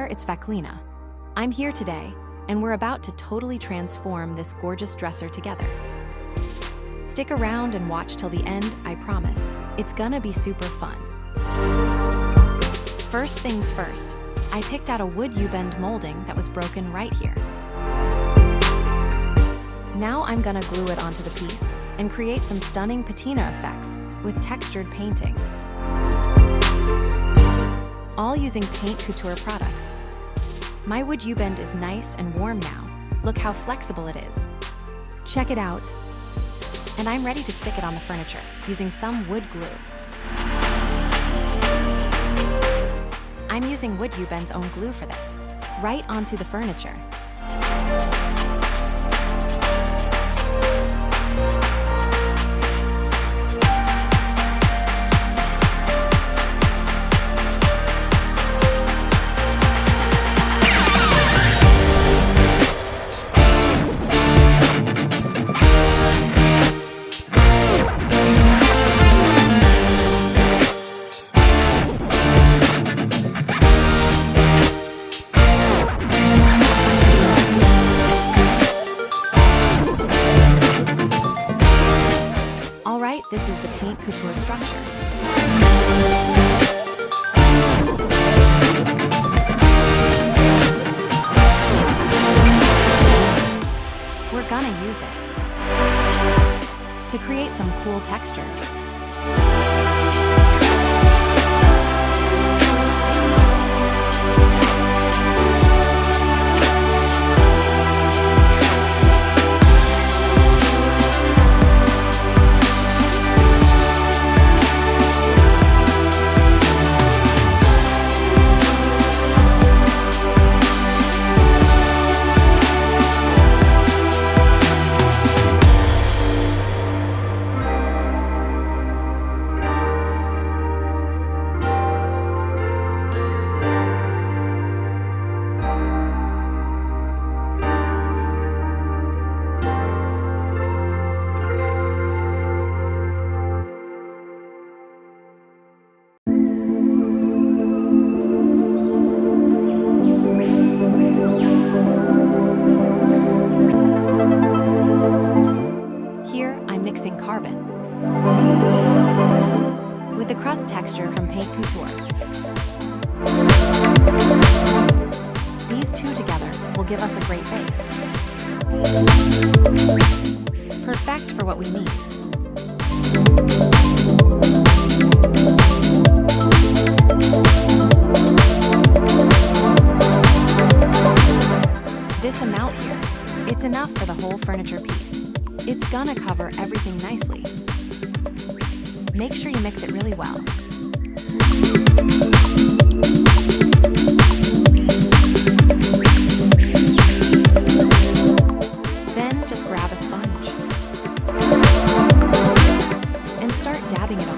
there, it's Vaclina. I'm here today, and we're about to totally transform this gorgeous dresser together. Stick around and watch till the end, I promise. It's gonna be super fun. First things first, I picked out a wood U-bend molding that was broken right here. Now I'm gonna glue it onto the piece and create some stunning patina effects with textured painting. All using Paint Couture products. My wood U-bend is nice and warm now. Look how flexible it is. Check it out. And I'm ready to stick it on the furniture using some wood glue. I'm using wood U-bend's own glue for this, right onto the furniture. This is the Paint Couture structure. We're gonna use it to create some cool textures. Carbon with the crust texture from Paint Couture. These two together will give us a great base. Perfect for what we need. This amount here, it's enough for the whole furniture piece. It's gonna cover everything nicely. Make sure you mix it really well. Then just grab a sponge and start dabbing it on.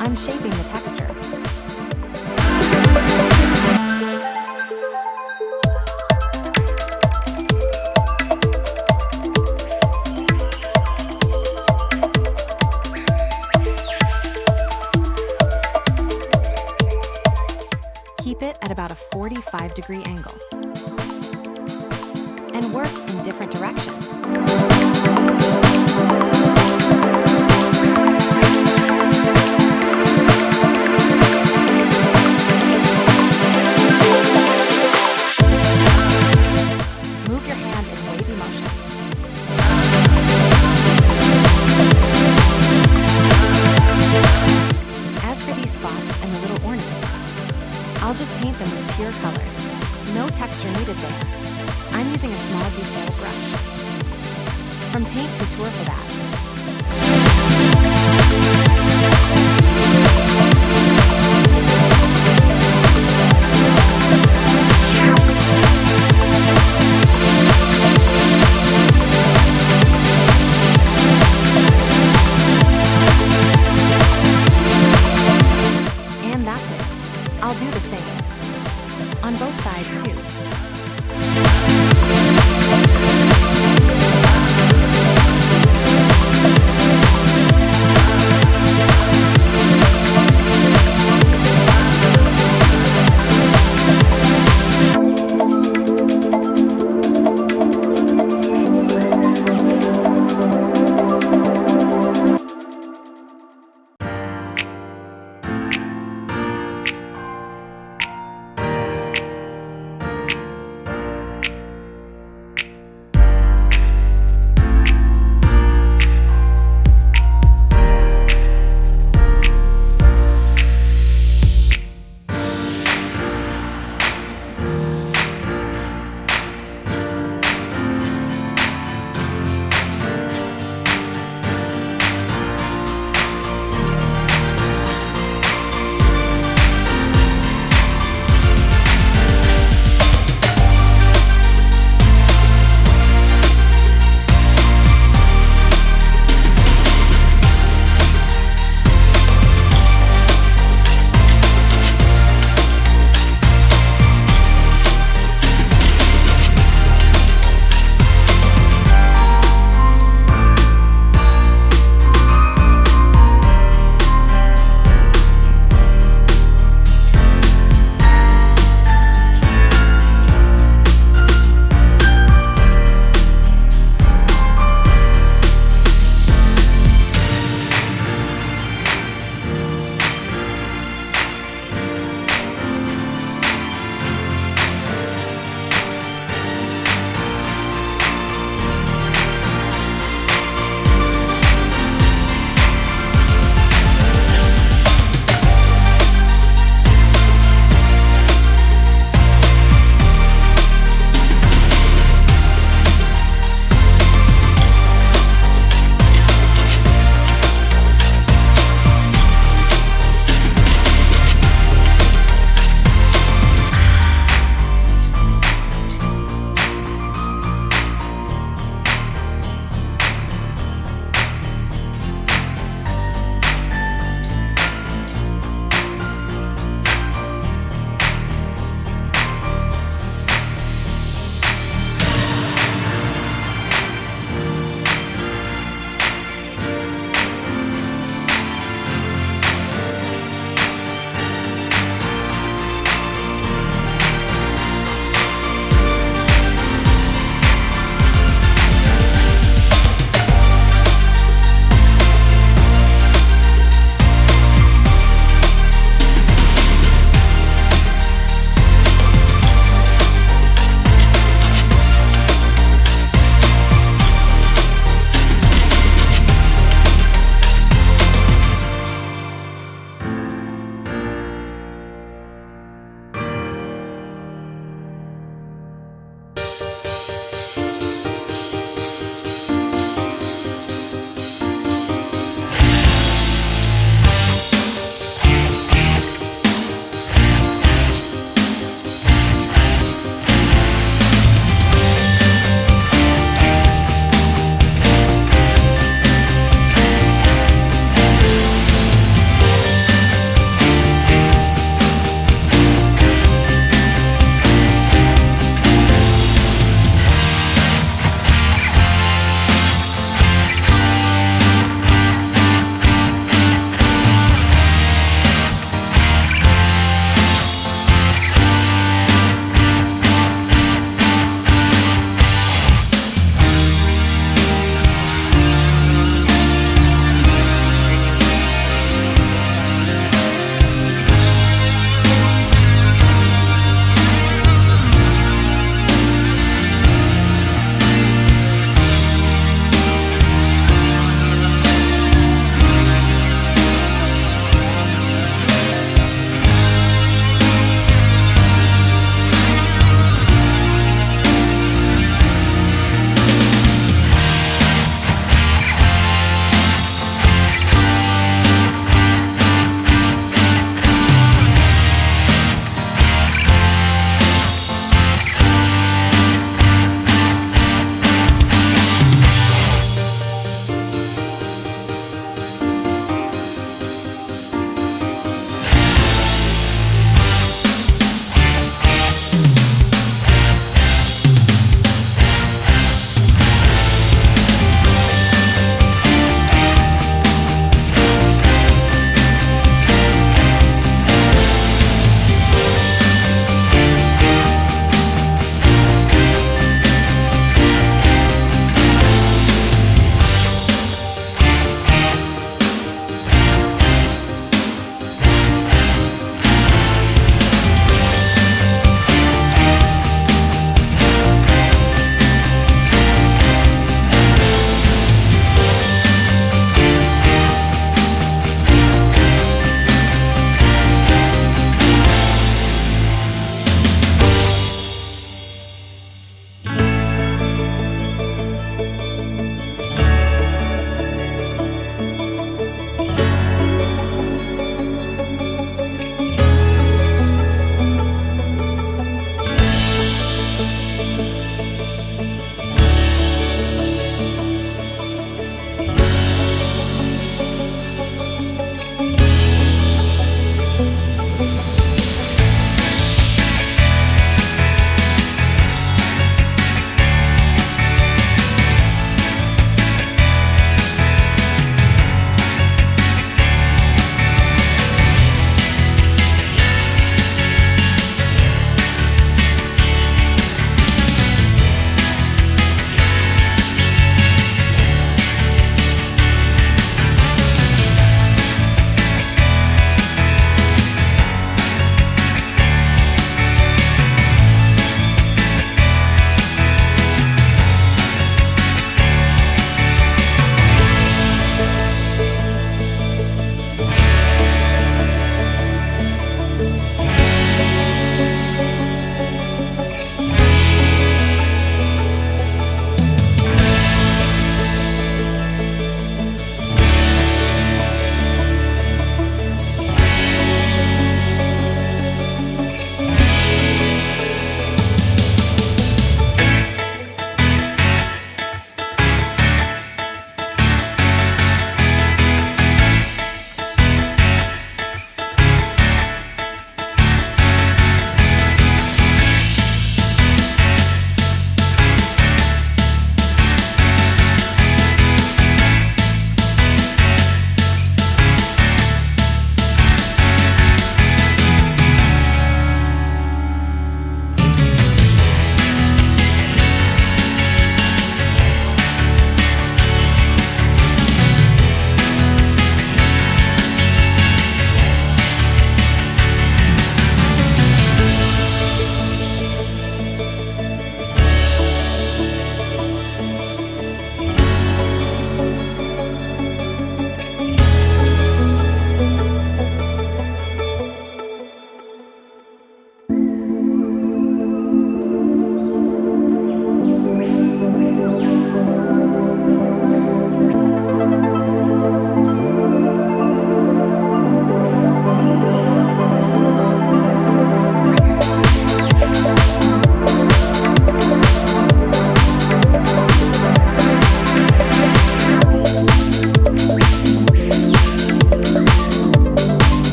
I'm shaping the texture. Keep it at about a 45-degree angle. And work in different directions. there. I'm using a small detail brush. From Paint Couture for that. And that's it. I'll do the same. On both sides too.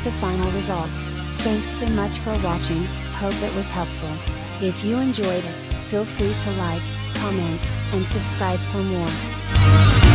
the final result. Thanks so much for watching, hope it was helpful. If you enjoyed it, feel free to like, comment, and subscribe for more.